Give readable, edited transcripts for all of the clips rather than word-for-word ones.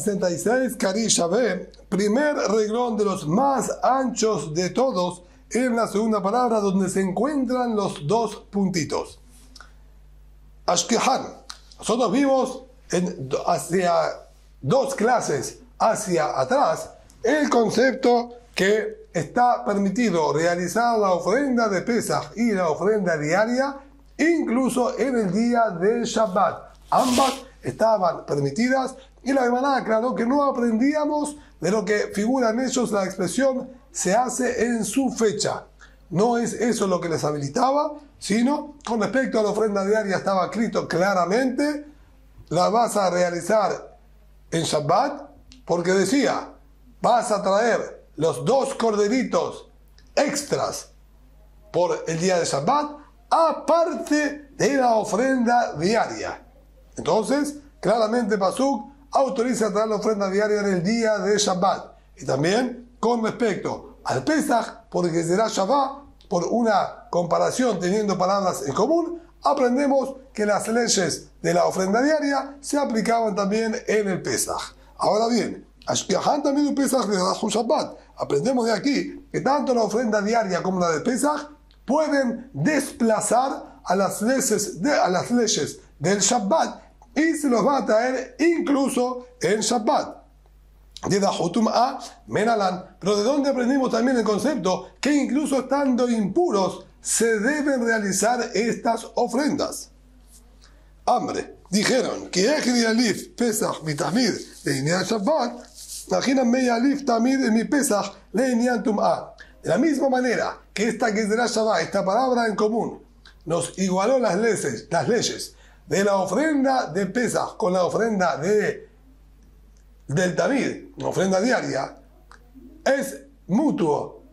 66, Kari Shabé, primer reglón de los más anchos de todos, en la segunda palabra donde se encuentran los dos puntitos. Ashkehan. Nosotros vimos hacia dos clases hacia atrás el concepto que está permitido realizar la ofrenda de Pesaj y la ofrenda diaria, incluso en el día del Shabbat. Ambas estaban permitidas y la Gemara aclaró que no aprendíamos de lo que figura en ellos la expresión se hace en su fecha. No es eso lo que les habilitaba, sino con respecto a la ofrenda diaria estaba escrito claramente, la vas a realizar en Shabbat, porque decía, vas a traer los dos corderitos extras por el día de Shabbat, aparte de la ofrenda diaria. Entonces, claramente Pasuk autoriza traer la ofrenda diaria en el día de Shabbat. Y también con respecto al Pesaj, porque será Shabbat, por una comparación teniendo palabras en común, aprendemos que las leyes de la ofrenda diaria se aplicaban también en el Pesaj. Ahora bien, Ashkehan también el Pesaj de Rahu Shabbat. Aprendemos de aquí que tanto la ofrenda diaria como la de Pesaj pueden desplazar a las leyes del Shabbat y se los va a traer incluso en Shabbat. Pero ¿de dónde aprendimos también el concepto que incluso estando impuros se deben realizar estas ofrendas? Hambre. Dijeron que Alif Pesach mi Tamid le Inyan Shabbat, imaginan media Alif Tamid en mi Pesach le Inyan Tum'a. De la misma manera que esta que será Shabbat, esta palabra en común, nos igualó las leyes de la ofrenda de Pesach con la ofrenda del Tamid, la ofrenda diaria, es mutuo.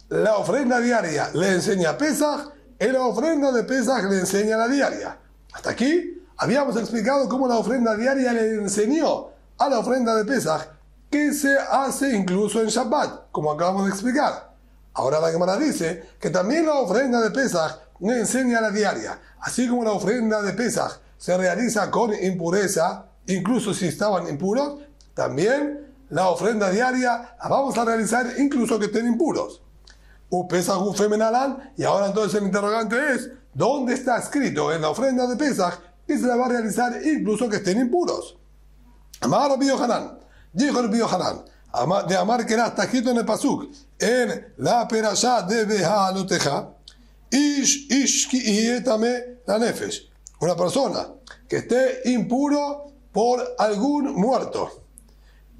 La ofrenda diaria le enseña a Pesach y la ofrenda de Pesach le enseña a la diaria. Hasta aquí habíamos explicado cómo la ofrenda diaria le enseñó a la ofrenda de Pesach que se hace incluso en Shabbat, como acabamos de explicar. Ahora la Gemara dice que también la ofrenda de Pesach le enseña a la diaria. Así como la ofrenda de Pesach se realiza con impureza, incluso si estaban impuros, también la ofrenda diaria la vamos a realizar incluso que estén impuros. Y ahora entonces el interrogante es, ¿dónde está escrito en la ofrenda de Pesach que se la va a realizar incluso que estén impuros? Amar Rabbi Yohanan, dijo Rabbi Yohanan, de Amar que está escrito en el Pasuk, en la perashá de Behaloteja, Ish ki ietame la nefesh, una persona que esté impuro por algún muerto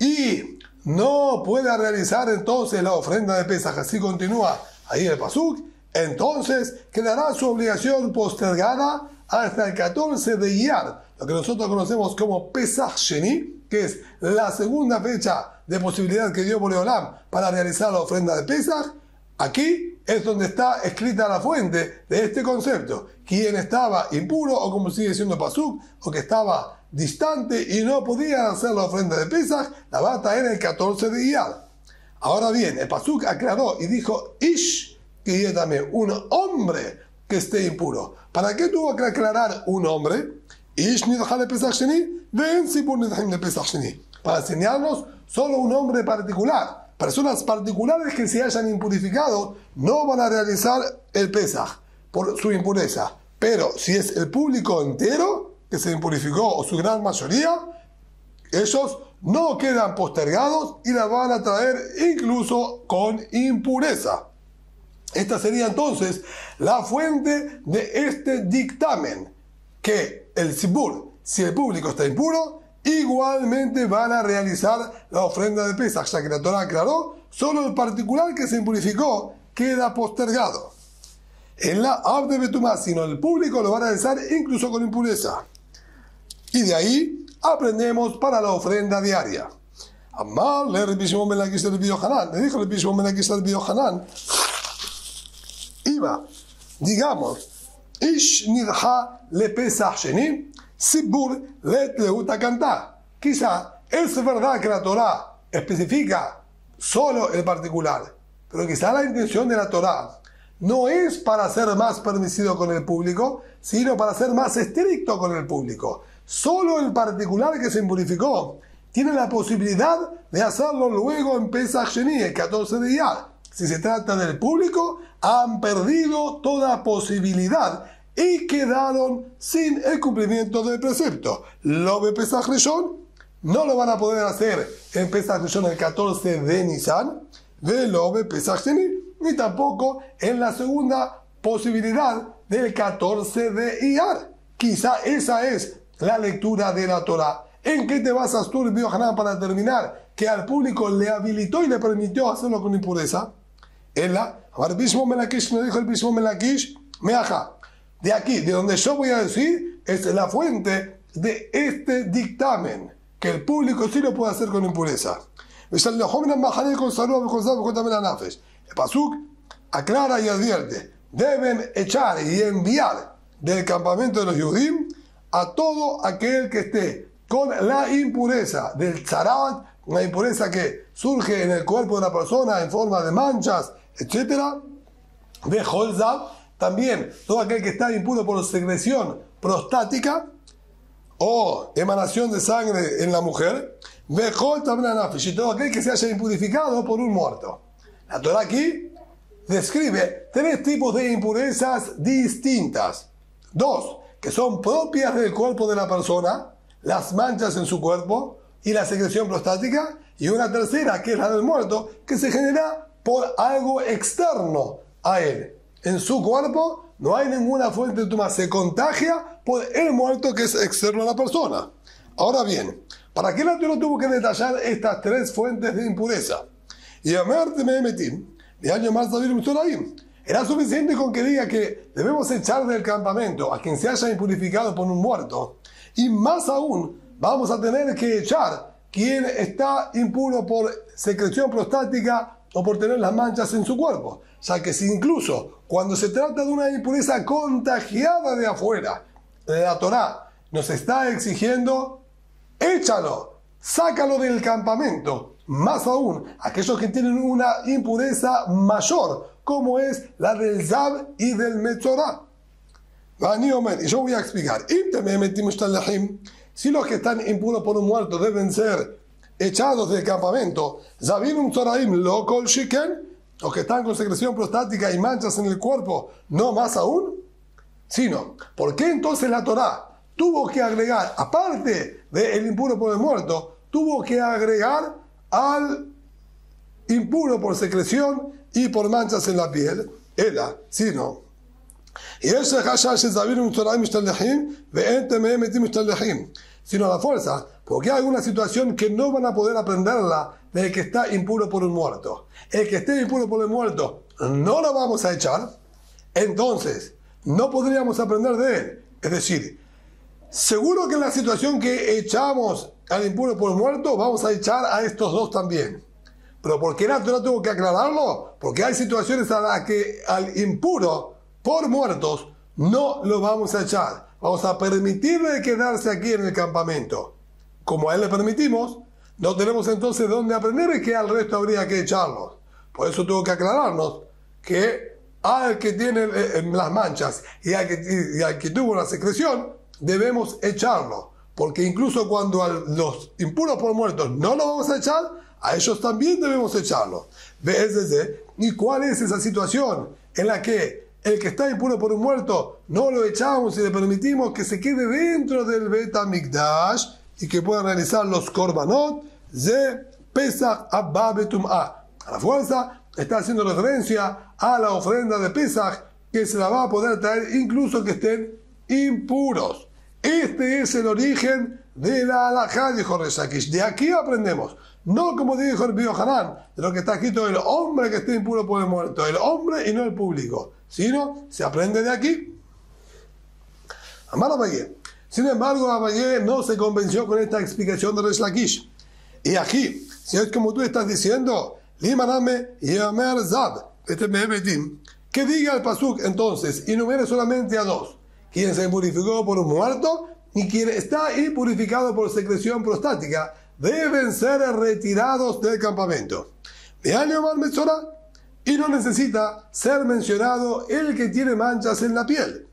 y no pueda realizar entonces la ofrenda de Pesaj, así continúa ahí el Pasuk, entonces quedará su obligación postergada hasta el 14 de Iyar, lo que nosotros conocemos como Pesach Sheni, que es la segunda fecha de posibilidad que dio Boreolam para realizar la ofrenda de Pesaj. Aquí es donde está escrita la fuente de este concepto. Quien estaba impuro, o como sigue siendo Pasuk, o que estaba distante y no podía hacer la ofrenda de Pesaj, la va a traer el 14 de Iyar. Ahora bien, el Pasuk aclaró y dijo, Ish, que es también un hombre que esté impuro. ¿Para qué tuvo que aclarar un hombre? Ish nidhal Pesach Sheni, ven sipur nidhal Pesach Sheni. Para enseñarnos solo un hombre particular. Personas particulares que se hayan impurificado no van a realizar el Pesaj por su impureza. Pero si es el público entero que se impurificó, o su gran mayoría, ellos no quedan postergados y la van a traer incluso con impureza. Esta sería entonces la fuente de este dictamen, que el Sibur, si el público está impuro, igualmente van a realizar la ofrenda de Pesaj, ya que la Torah aclaró, solo el particular que se impurificó queda postergado. En la Abde Betumá, sino el público lo va a realizar incluso con impureza. Y de ahí aprendemos para la ofrenda diaria. Amar le Rabbi Shimon ben Lakish le dijo Rabbi Shimon ben Lakish le Yohanan, iba, digamos, Ish nidha le Pesach Sheni, Sibur let leuta cantar. Quizá es verdad que la Torah especifica solo el particular, pero quizá la intención de la Torah no es para ser más permisivo con el público, sino para ser más estricto con el público. Solo el particular que se impurificó tiene la posibilidad de hacerlo luego en Pesach Sheni, el 14 de Iyar. Si se trata del público, han perdido toda posibilidad y quedaron sin el cumplimiento del precepto. Lo de Pesach Rishon no lo van a poder hacer en Pesach Rishon el 14 de Nisan, de lo de Pesach Sheni, ni tampoco en la segunda posibilidad del 14 de Iyar. Quizá esa es la lectura de la Torah. ¿En qué te basas tú, Rabbi Yohanan, para determinar que al público le habilitó y le permitió hacerlo con impureza? Amar Bishmo Melakish, me dijo el Bishmo Melakish, Meaja. De aquí, de donde yo voy a decir, es la fuente de este dictamen, que el público sí lo puede hacer con impureza. El Pasuk aclara y advierte, deben echar y enviar del campamento de los Yudim a todo aquel que esté con la impureza del tzarat, una impureza que surge en el cuerpo de una persona en forma de manchas, etc. De Holzab, también todo aquel que está impuro por secreción prostática o emanación de sangre en la mujer, de y todo aquel que se haya impurificado por un muerto. La Torah aquí describe 3 tipos de impurezas distintas. 2 que son propias del cuerpo de la persona, las manchas en su cuerpo y la secreción prostática, y una tercera que es la del muerto, que se genera por algo externo a él. En su cuerpo no hay ninguna fuente de tuma, se contagia por el muerto que es externo a la persona. Ahora bien, ¿para qué la Torah tuvo que detallar estas 3 fuentes de impureza? Y era suficiente con que diga que debemos echar del campamento a quien se haya impurificado por un muerto, y más aún vamos a tener que echar quien está impuro por secreción prostática o por tener las manchas en su cuerpo, ya que si incluso cuando se trata de una impureza contagiada de afuera, la Torá nos está exigiendo, échalo, sácalo del campamento, más aún aquellos que tienen una impureza mayor, como es la del Zab y del Metzorah. Y yo voy a explicar, si los que están impuros por un muerto deben ser echados del campamento, los que están con secreción prostática y manchas en el cuerpo, no más aún, sino, ¿por qué entonces la Torá tuvo que agregar, aparte del impuro por el muerto, tuvo que agregar al impuro por secreción y por manchas en la piel? Sino, sino a la fuerza, porque hay alguna situación que no van a poder aprenderla del que está impuro por un muerto. El que esté impuro por el muerto no lo vamos a echar, entonces no podríamos aprender de él. Es decir, seguro que en la situación que echamos al impuro por el muerto, vamos a echar a estos 2 también. Pero ¿por qué la Torah tuvo que aclararlo? Porque hay situaciones a las que al impuro por muertos no lo vamos a echar. Vamos a permitirle quedarse aquí en el campamento. Como a él le permitimos, no tenemos entonces dónde aprender que al resto habría que echarlos. Por eso tuvo que aclararnos que al que tiene las manchas y al que tuvo la secreción, debemos echarlo. Porque incluso cuando a los impuros por muertos no lo vamos a echar, a ellos también debemos echarlo. ¿Y cuál es esa situación en la que el que está impuro por un muerto no lo echamos y le permitimos que se quede dentro del Bet HaMikdash y que pueda realizar los korbanot de Pesach Abba Betum'a? A la fuerza está haciendo referencia a la ofrenda de Pesach, que se la va a poder traer incluso que estén impuros. Este es el origen de la halajá, dijo Resh Lakish. De aquí aprendemos, no como dijo el Rabbi Yohanan, de lo que está escrito el hombre que esté impuro por el muerto, el hombre y no el público, sino se aprende de aquí. Amar Abayé. Sin embargo, Abayé no se convenció con esta explicación de Resh Lakish. Y aquí, si es como tú estás diciendo, Limaname Yamer Zab, que diga el Pasuk entonces, y numere solamente a 2, quien se impurificó por un muerto y quien está impurificado por secreción prostática, deben ser retirados del campamento. Y no necesita ser mencionado el que tiene manchas en la piel.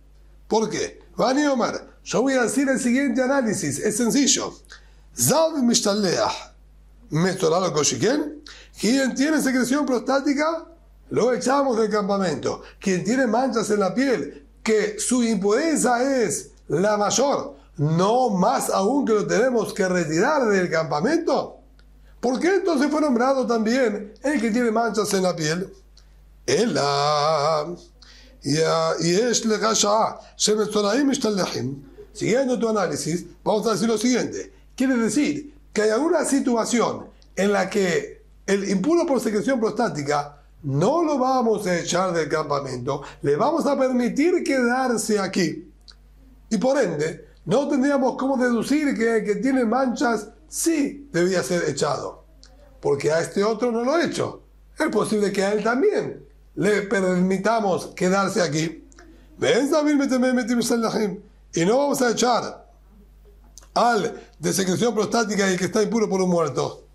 ¿Por qué? Vani Omar, yo voy a decir el siguiente análisis, es sencillo. Zav Mishtaleach, Mestoralo Koshiken, quien tiene secreción prostática, lo echamos del campamento. Quien tiene manchas en la piel, que su impureza es la mayor, no más aún que lo tenemos que retirar del campamento. ¿Por qué entonces fue nombrado también el que tiene manchas en la piel? Siguiendo tu análisis, vamos a decir lo siguiente. Quiere decir que hay alguna situación en la que el impuro por secreción prostática no lo vamos a echar del campamento, le vamos a permitir quedarse aquí. Y por ende, no tendríamos cómo deducir que el que tiene manchas sí debía ser echado, porque a este otro no lo he hecho. Es posible que a él también le permitamos quedarse aquí. Y no vamos a echar al de secreción prostática y el que está impuro por un muerto.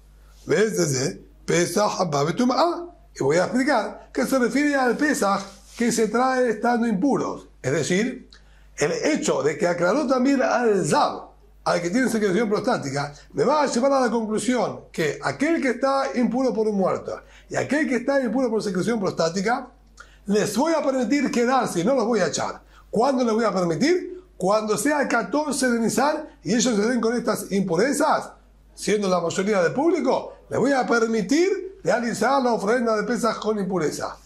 Y voy a explicar que se refiere al Pesaj que se trae estando impuros. Es decir, el hecho de que aclaró también al Zav, al que tiene secreción prostática, me va a llevar a la conclusión que aquel que está impuro por un muerto y aquel que está impuro por secreción prostática, les voy a permitir quedarse y no los voy a echar. ¿Cuándo les voy a permitir? Cuando sea el 14 de Nisan y ellos se den con estas impurezas, siendo la mayoría del público, les voy a permitir realizar la ofrenda de Pesaj con impureza.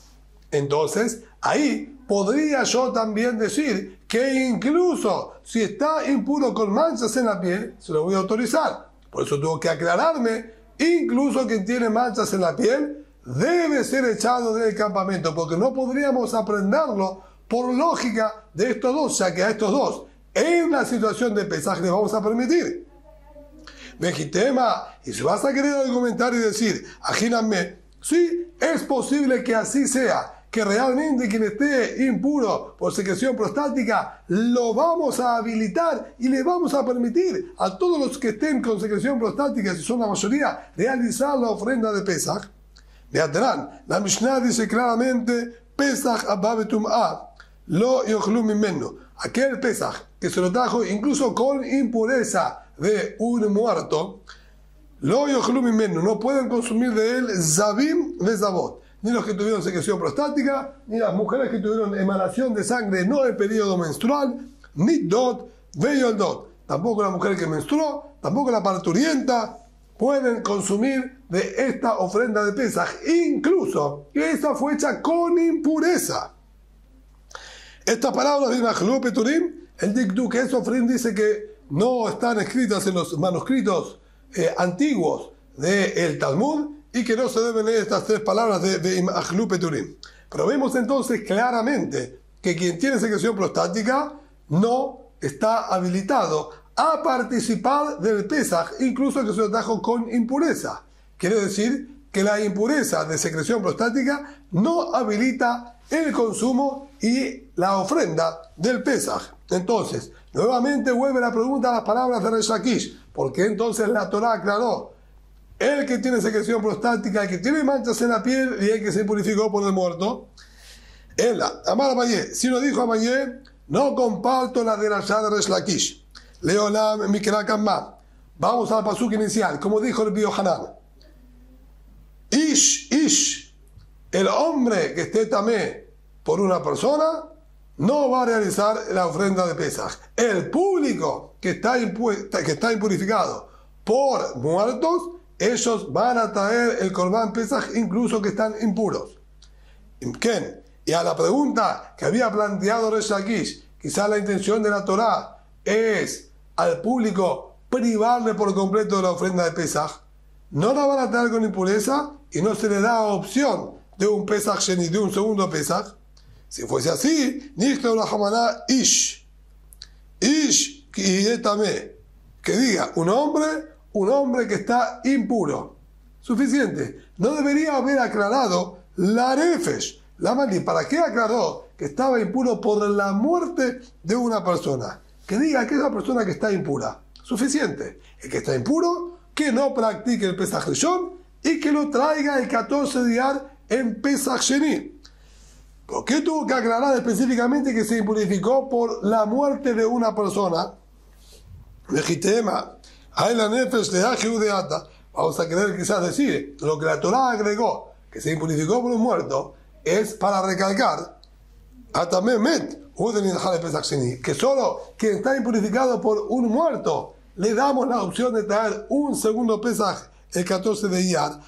Entonces, ahí podría yo también decir que incluso si está impuro con manchas en la piel, se lo voy a autorizar. Por eso tuvo que aclararme, incluso quien tiene manchas en la piel debe ser echado del campamento, porque no podríamos aprenderlo por lógica de estos dos, ya que a estos dos, en una situación de Pesaj les vamos a permitir. Vejitema, y si vas a querer argumentar y decir, ajíname, sí, es posible que así sea, que realmente quien esté impuro por secreción prostática, lo vamos a habilitar y le vamos a permitir a todos los que estén con secreción prostática, si son la mayoría, realizar la ofrenda de Pesaj. Veatrán, la Mishnah dice claramente, Pesaj abba betum'a, lo yochlu mimenu. Aquel Pesaj que se lo trajo incluso con impureza de un muerto, lo yochlu mimenu, no pueden consumir de él zavim de zavot, ni los que tuvieron secreción prostática, ni las mujeres que tuvieron emanación de sangre no en periodo menstrual, ni dot, veyoldot, tampoco la mujer que menstruó, tampoco la parturienta pueden consumir de esta ofrenda de Pesaj, incluso que esta fue hecha con impureza. Estas palabras de Mahlu Peturim, el Dikduk Esofrim dice que no están escritas en los manuscritos antiguos del Talmud y que no se deben leer estas tres palabras de Mahlu Peturim. Pero vemos entonces claramente que quien tiene secreción prostática no está habilitado a participar del Pesaj, incluso que se lo trajo con impureza. Quiere decir que la impureza de secreción prostática no habilita el consumo y la ofrenda del Pesaj. Entonces, nuevamente vuelve la pregunta a las palabras de Reish Lakish. ¿Por qué entonces la Torá aclaró? El que tiene secreción prostática, el que tiene manchas en la piel y el que se purificó por el muerto. Amar Abayé, si lo dijo Abayé, no comparto la de Reish Lakish. Leolam Mikra Kamma. Vamos al pasuk inicial, como dijo el Biohanan. Ish, el hombre que esté tamé por una persona, no va a realizar la ofrenda de Pesaj. El público que está impurificado por muertos, ellos van a traer el Korban Pesaj incluso que están impuros. ¿Quién? Y a la pregunta que había planteado Reish Lakish, quizá la intención de la Torá es al público privarle por completo de la ofrenda de Pesaj, no la van a traer con impureza y no se le da opción de un Pesaj Sheni, de un segundo Pesaj. Si fuese así, Ish que diga un hombre que está impuro. Suficiente. No debería haber aclarado la Nefesh. La Mali, ¿para qué aclaró que estaba impuro por la muerte de una persona? Que diga que es la persona que está impura. Suficiente. El que está impuro, que no practique el Pesaj Rishon y que lo traiga el 14 de Iyar en Pesaj Sheni. ¿Por qué tuvo que aclarar específicamente que se impurificó por la muerte de una persona? Legitema. Hay la nefesh de Ajiu de Ata. Vamos a querer quizás decir, lo que la Torá agregó, que se impurificó por un muerto, es para recalcar, que solo quien está impurificado por un muerto, le damos la opción de traer un segundo Pesaj el 14 de Iyar,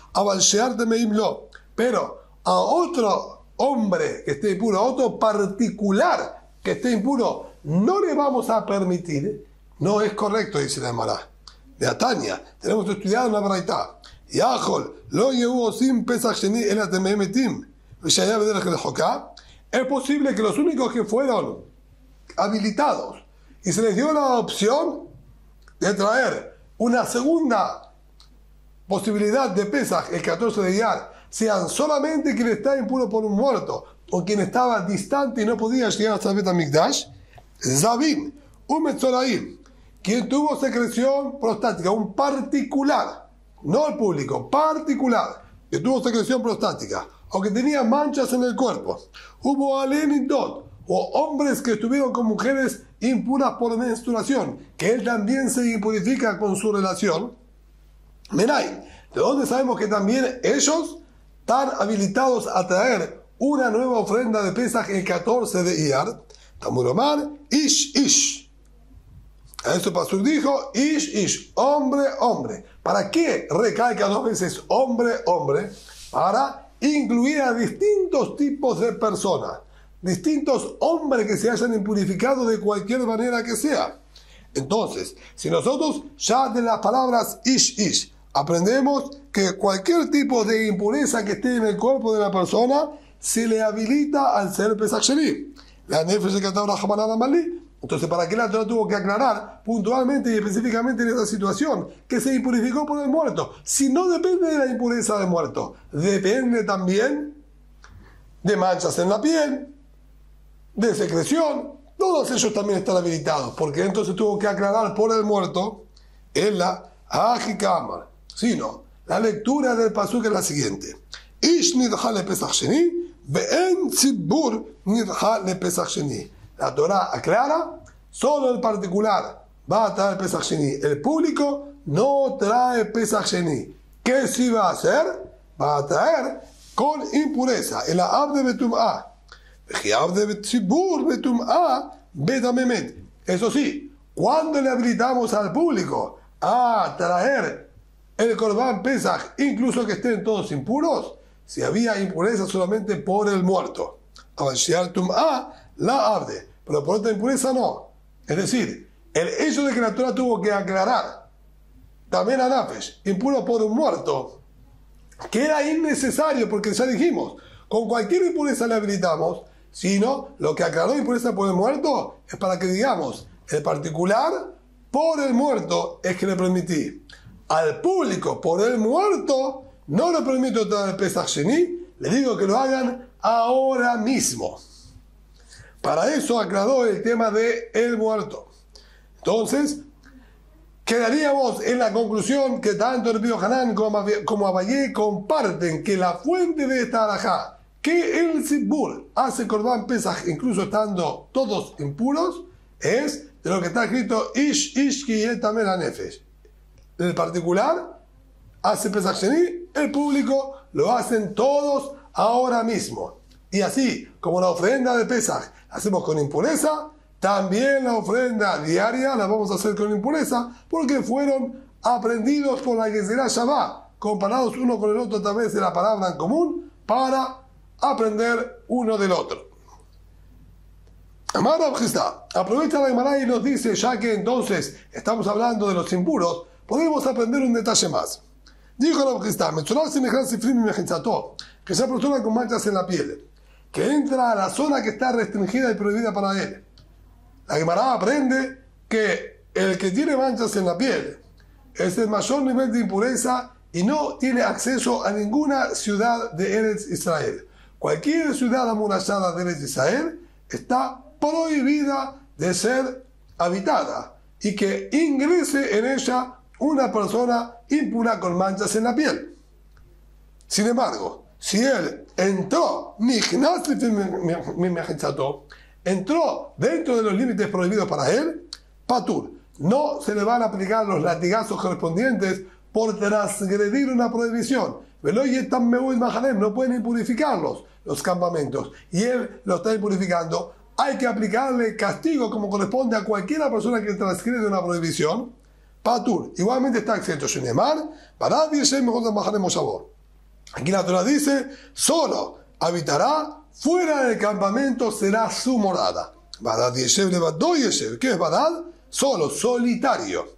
pero a otro hombre que esté impuro, a otro particular que esté impuro, no le vamos a permitir. No es correcto, dice la Emara. De Atania, tenemos estudiado una braita. Yahol, lo llevó sin Pesach Sheni en la Tememetim. Es posible que los únicos que fueron habilitados y se les dio la opción de traer una segunda posibilidad de Pesach el 14 de Iyar sean solamente quien está impuro por un muerto o quien estaba distante y no podía llegar hasta el Bet HaMikdash. Zabin, un Metzoraim, quien tuvo secreción prostática, un particular, no el público, particular, que tuvo secreción prostática, o que tenía manchas en el cuerpo. Hubo alenidot, o hombres que estuvieron con mujeres impuras por menstruación, que él también se impurifica con su relación. Menay, ¿de dónde sabemos que también ellos están habilitados a traer una nueva ofrenda de Pesaj el 14 de Iyar? Tamuromar, ish. A eso Pasuk dijo, ish, hombre. ¿Para qué recalca dos veces hombre? Para incluir a distintos tipos de personas, distintos hombres que se hayan impurificado de cualquier manera que sea. Entonces, si nosotros ya de las palabras ish, aprendemos que cualquier tipo de impureza que esté en el cuerpo de la persona se le habilita al ser Pesach Sheni. La nefesh de Katabra Hamanada Malí. Entonces, ¿para qué la Torá tuvo que aclarar puntualmente y específicamente en esa situación que se impurificó por el muerto? Si no depende de la impureza del muerto, depende también de manchas en la piel, de secreción. Todos ellos también están habilitados, porque entonces tuvo que aclarar por el muerto en la Ajikamar. Sino, la lectura del pasuk es la siguiente: Ish nidha le Pesach Sheni, ve'en tzibur nidha le Pesach Sheni. La Torá aclara, solo el particular va a traer Pesach Sheni. El público no trae Pesach Sheni. ¿Qué sí va a hacer? Va a traer con impureza. El abde betum'a. Eso sí, cuando le habilitamos al público a traer el Korban Pesach, incluso que estén todos impuros, si había impureza solamente por el muerto. La abde, pero por otra impureza no. Es decir, el hecho de que la Torá tuvo que aclarar también a nafesh, impuro por un muerto, que era innecesario, porque ya dijimos, con cualquier impureza le habilitamos, sino lo que aclaró impureza por el muerto es para que digamos, el particular por el muerto es que le permití. Al público por el muerto no le permito traer el Pesach Sheni, le digo que lo hagan ahora mismo. Para eso aclaró el tema de el muerto. Entonces, quedaríamos en la conclusión que tanto el Rabbi Hanan como Abayé comparten que la fuente de esta alajá, que el Tzibur hace Korban Pesach incluso estando todos impuros, es de lo que está escrito Ish ki también la nefesh. El particular hace Pesach Sheni, el público lo hacen todos ahora mismo. Y así como la ofrenda de Pesach hacemos con impureza, también la ofrenda diaria la vamos a hacer con impureza, porque fueron aprendidos por la Gezerá Shabbat, comparados uno con el otro a través de la palabra en común, para aprender uno del otro. Amar Abjistá, aprovecha la Gemara y nos dice, ya que entonces estamos hablando de los impuros, podemos aprender un detalle más. Dijo el Abjistá, que esa persona con manchas en la piel, que entra a la zona que está restringida y prohibida para él. La Gemara aprende que el que tiene manchas en la piel es el mayor nivel de impureza y no tiene acceso a ninguna ciudad de Eretz Israel. Cualquier ciudad amurallada de Eretz Israel está prohibida de ser habitada y que ingrese en ella una persona impura con manchas en la piel. Sin embargo, si él entró dentro de los límites prohibidos para él, patur, no se le van a aplicar los latigazos correspondientes por transgredir una prohibición. No pueden impurificarlos los campamentos, y él lo está impurificando. Hay que aplicarle castigo como corresponde a cualquiera persona que transgrede una prohibición. Patur, igualmente está exento. Aquí la Torah dice, solo habitará fuera del campamento, será su morada. ¿Qué es Badad? Solo, solitario.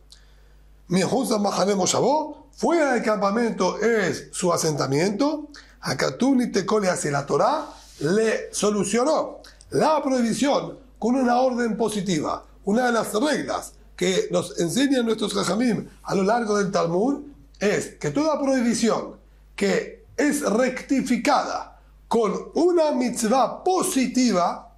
Fuera del campamento es su asentamiento. Hakatuni Tekoli, hacia la Torah le solucionó la prohibición con una orden positiva. Una de las reglas que nos enseñan nuestros Jajamim a lo largo del Talmud es que toda prohibición que es rectificada con una mitzvah positiva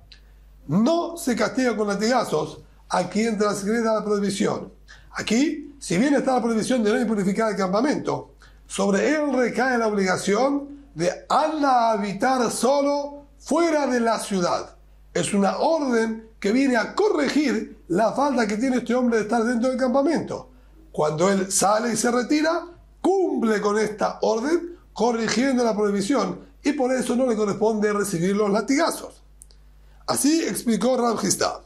no se castiga con latigazos a quien transgreda la prohibición. Aquí, si bien está la prohibición de no impurificar el campamento, sobre él recae la obligación de habitar solo fuera de la ciudad. Es una orden que viene a corregir la falta que tiene este hombre de estar dentro del campamento. Cuando él sale y se retira, cumple con esta orden, corrigiendo la prohibición, y por eso no le corresponde recibir los latigazos. Así explicó Rav Chisda.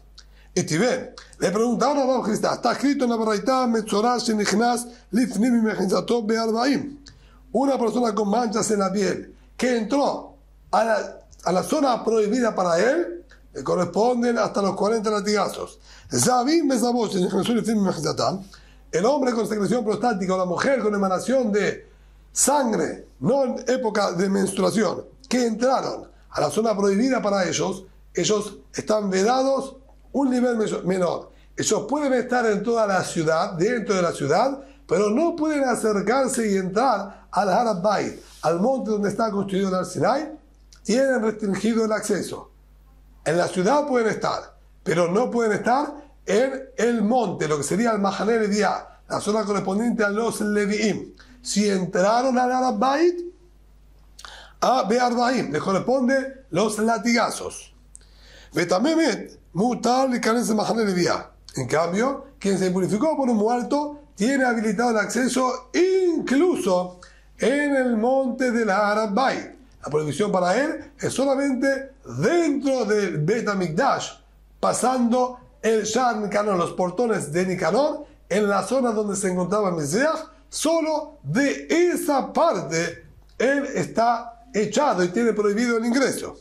Estiven, le preguntaron a Rav Chisda, está escrito en la Baraitá, Metzorah shenichnas lifnim mechinzato be'arbaim. Una persona con manchas en la piel que entró a la zona prohibida para él, le corresponden hasta los 40 latigazos. El hombre con secreción prostática o la mujer con emanación de sangre, no en época de menstruación, que entraron a la zona prohibida para ellos están vedados un nivel menor. Ellos pueden estar en toda la ciudad, dentro de la ciudad, pero no pueden acercarse y entrar al Har HaBayit, al monte donde está construido el Har Sinai. Tienen restringido el acceso. En la ciudad pueden estar, pero no pueden estar en el monte, lo que sería el Mahané Leviá, la zona correspondiente a los Leviim. Si entraron al Har HaBayit, a Be'arbaim, les corresponde los latigazos. Betamemet, mutar le carece Mahané Leviá. En cambio, quien se purificó por un muerto tiene habilitado el acceso incluso en el monte del Har HaBayit. La prohibición para él es solamente dentro del Bet HaMikdash, pasando el Shar Nicanor, los portones de Nicanor, en la zona donde se encontraba el Mizbeach. Solo de esa parte él está echado y tiene prohibido el ingreso.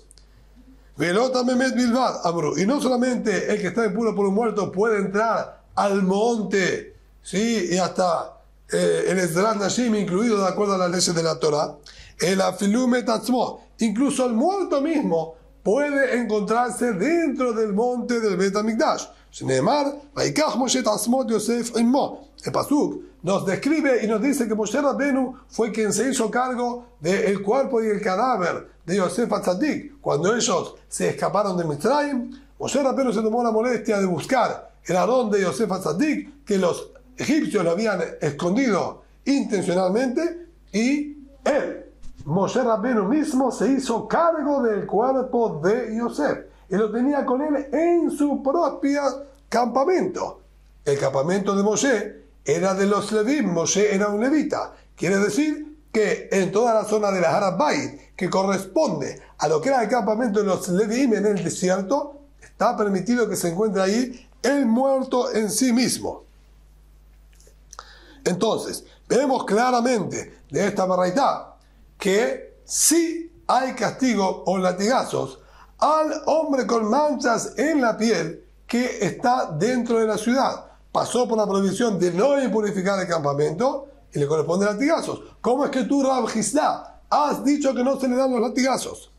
Velota Memet Bilbad, Amru. Y no solamente el que está impuro por un muerto puede entrar al monte, ¿sí? Y hasta el Ezrat Nashim incluido de acuerdo a las leyes de la Torah. El Afilumet Atzmo, incluso el muerto mismo puede encontrarse dentro del monte del Bet HaMikdash. Shneemar, Vaikach Moshe Atzmot Yosef Immo. El Pasuk nos describe y nos dice que Moshe Rabbenu fue quien se hizo cargo del cuerpo y el cadáver de Yosef HaTzadik. Cuando ellos se escaparon de Mitzrayim, Moshe Rabbenu se tomó la molestia de buscar el Aarón de Yosef HaTzadik, que los egipcios lo habían escondido intencionalmente, y él, Moshe Rabbenu mismo, se hizo cargo del cuerpo de Yosef y lo tenía con él en su propio campamento. El campamento de Moshe era de los Levim, Moshe era un levita. Quiere decir que en toda la zona de la Har HaBayit, que corresponde a lo que era el campamento de los Levim en el desierto, está permitido que se encuentre ahí el muerto en sí mismo. Entonces, vemos claramente de esta baraitá que sí hay castigo o latigazos al hombre con manchas en la piel que está dentro de la ciudad. Pasó por la prohibición de no impurificar el campamento y le corresponde latigazos. ¿Cómo es que tú, Rav Chisda, has dicho que no se le dan los latigazos?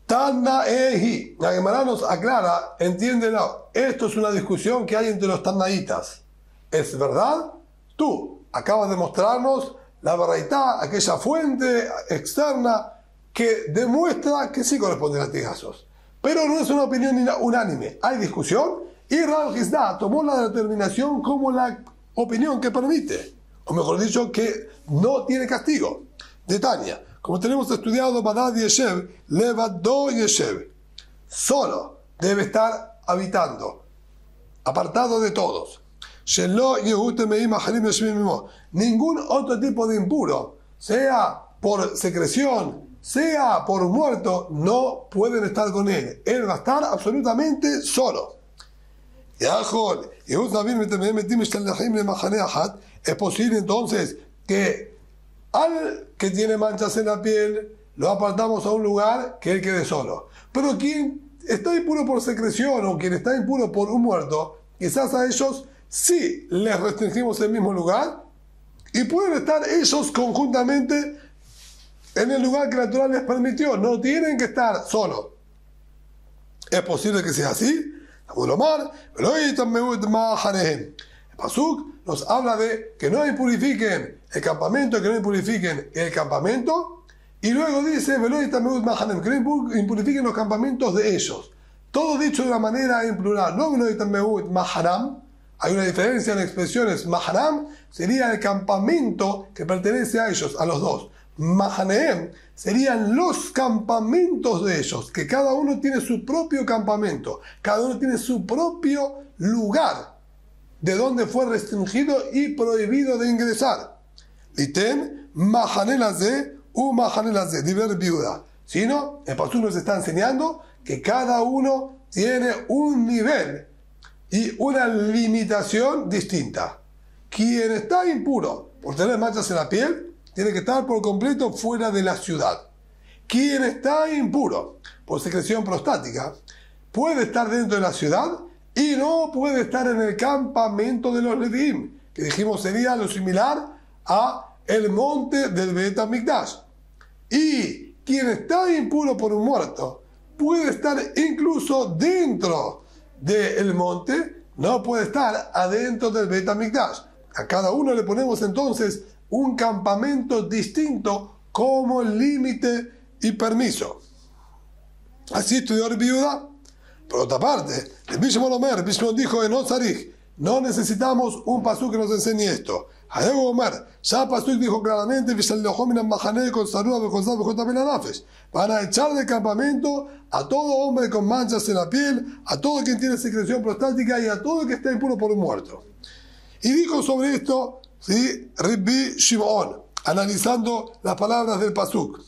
Tana Ehi. La Gemara nos aclara, entiéndelo, esto es una discusión que hay entre los tannaitas. ¿Es verdad? Tú acabas de mostrarnos la baraitá, aquella fuente externa que demuestra que sí corresponde latigazos. Pero no es una opinión unánime. Hay discusión y Rav Chisda tomó la determinación como la opinión que permite, o mejor dicho, que no tiene castigo. De Tania, como tenemos estudiado, Badad Yeshev, Levado Yeshev, solo debe estar habitando, apartado de todos. Ningún otro tipo de impuro, sea por secreción, sea por muerto, no pueden estar con él. Él va a estar absolutamente solo. Es posible entonces que al que tiene manchas en la piel lo apartamos a un lugar que él quede solo. Pero quien está impuro por secreción o quien está impuro por un muerto, quizás a ellos sí les restringimos el mismo lugar y pueden estar ellos conjuntamente en el lugar que la Torah les permitió. No tienen que estar solos. ¿Es posible que sea así? El Pasuk nos habla de que no impurifiquen el campamento, que no impurifiquen el campamento, y luego dice que no impurifiquen los campamentos de ellos. Todo dicho de una manera en plural. No hay una diferencia en expresiones. Maharam sería el campamento que pertenece a ellos, a los dos. Mahaneem serían los campamentos de ellos, que cada uno tiene su propio campamento, cada uno tiene su propio lugar de donde fue restringido y prohibido de ingresar. Liten mahanelazé u mahanelazé, diver viuda. Sino, el pastor nos está enseñando que cada uno tiene un nivel y una limitación distinta. Quien está impuro por tener manchas en la piel tiene que estar por completo fuera de la ciudad. Quien está impuro por secreción prostática puede estar dentro de la ciudad y no puede estar en el campamento de los Leviim, que dijimos sería lo similar a el monte del Bet HaMikdash. Y quien está impuro por un muerto puede estar incluso dentro del monte, no puede estar adentro del Bet HaMikdash. A cada uno le ponemos entonces un campamento distinto como límite y permiso. Así estudió el viuda. Por otra parte, el Bishmon Omer, Bishmon dijo en Ozarich, no necesitamos un pasuk que nos enseñe esto. Haego Omer, ya pasuk dijo claramente, van a echar del campamento a todo hombre con manchas en la piel, a todo quien tiene secreción prostática y a todo el que está impuro por un muerto. Y dijo sobre esto, ¿sí?, Rabbi Shimon, analizando las palabras del pasuk.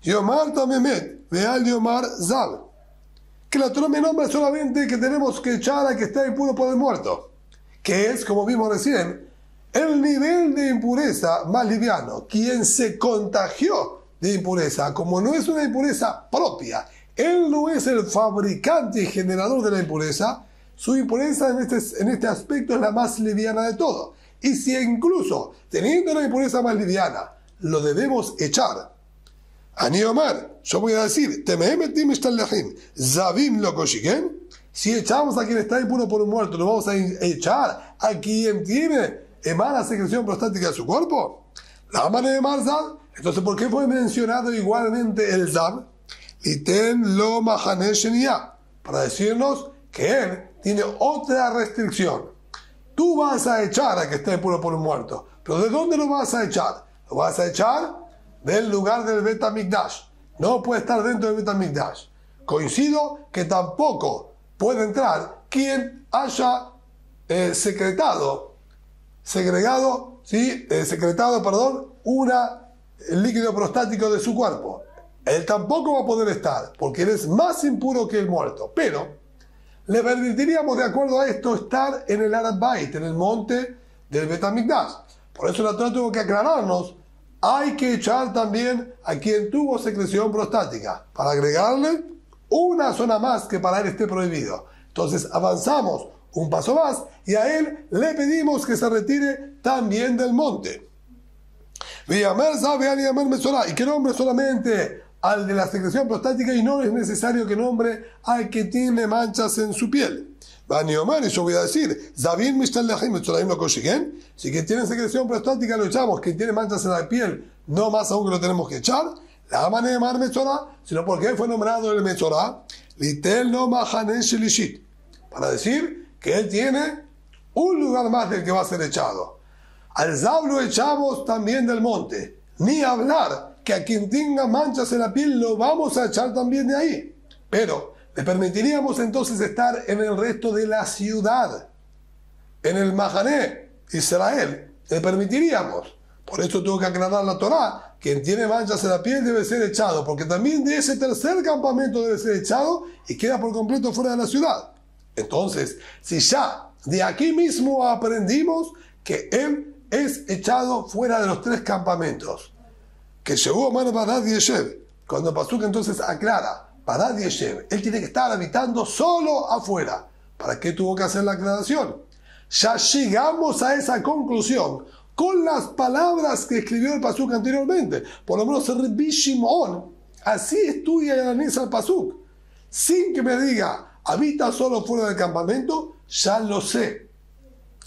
Yomar Tamemet, Veal Yomar Zab. Que la Torah me nombra solamente que tenemos que echar a que está impuro por el muerto, que es, como vimos recién, el nivel de impureza más liviano. Quien se contagió de impureza, como no es una impureza propia, él no es el fabricante y generador de la impureza, su impureza en este aspecto es la más liviana de todo. Y si incluso, teniendo una impureza más liviana, lo debemos echar. Ani Omar, yo voy a decir, si echamos a quien está impuro por un muerto, ¿lo vamos a echar a quien emana secreción prostática de su cuerpo? La manera de Marzab. Entonces, ¿por qué fue mencionado igualmente el Zab? Iten lo mahaneshenia, para decirnos que él tiene otra restricción. Tú vas a echar a que está impuro por un muerto, pero ¿de dónde lo vas a echar? Lo vas a echar del lugar del Bet HaMikdash. No puede estar dentro del Bet HaMikdash. Coincido que tampoco puede entrar quien haya secretado un líquido prostático de su cuerpo. Él tampoco va a poder estar, porque él es más impuro que el muerto. Pero le permitiríamos, de acuerdo a esto, estar en el Arad Bait, en el monte del Bet HaMikdash. Por eso la Torah tuvo que aclararnos, hay que echar también a quien tuvo secreción prostática, para agregarle una zona más que para él esté prohibido. Entonces avanzamos un paso más y a él le pedimos que se retire también del monte. Y que nombre solamente al de la secreción prostática y no es necesario que nombre al que tiene manchas en su piel. Y yo voy a decir, si quien tiene secreción prostática lo echamos, quien tiene manchas en la piel, no más aún que lo tenemos que echar. La manera de llamar Metzorah, sino porque fue nombrado el Metzorah, para decir que él tiene un lugar más del que va a ser echado. Al Zab lo echamos también del monte. Ni hablar que a quien tenga manchas en la piel lo vamos a echar también de ahí. Pero le permitiríamos entonces estar en el resto de la ciudad. en el Mahané Israel le permitiríamos. Por eso tengo que aclarar la Torá. Quien tiene manchas en la piel debe ser echado, porque también de ese tercer campamento debe ser echado y queda por completo fuera de la ciudad. Entonces, si ya de aquí mismo aprendimos que él es echado fuera de los 3 campamentos, que llegó a mano Badad Yeshev, cuando Pasuk entonces aclara, Badad Yeshev, él tiene que estar habitando solo afuera. ¿Para qué tuvo que hacer la aclaración? Ya llegamos a esa conclusión con las palabras que escribió el Pasuk anteriormente. Por lo menos el Rabbi Shimon así estudia y analiza el Pasuk. Sin que me diga, habita solo fuera del campamento, ya lo sé.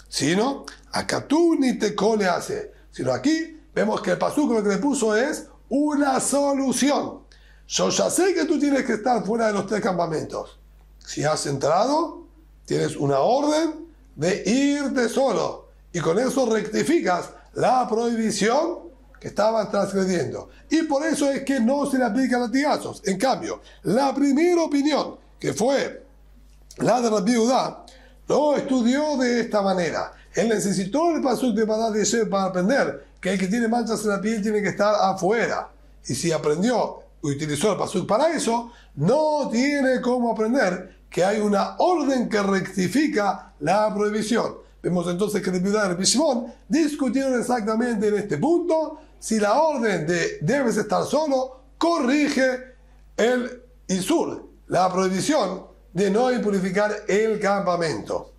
Sino, acá tú ni te cole hace. Sino aquí vemos que el Pasuk lo que le puso es una solución. Yo ya sé que tú tienes que estar fuera de los 3 campamentos. Si has entrado, tienes una orden de irte solo. Y con eso rectificas la prohibición que estaban transgrediendo. Y por eso es que no se le aplican latigazos. En cambio, la primera opinión, que fue la de Rabbi Judá, lo estudió de esta manera. Él necesitó el pasuk de Badad Yeshev para aprender que el que tiene manchas en la piel tiene que estar afuera. Y si aprendió y utilizó el pasuk para eso, no tiene cómo aprender que hay una orden que rectifica la prohibición. Vemos entonces que Rabbi Judá y Rabbi Shimon discutieron exactamente en este punto si la orden de debes estar solo corrige el isur, la prohibición de no impurificar el campamento.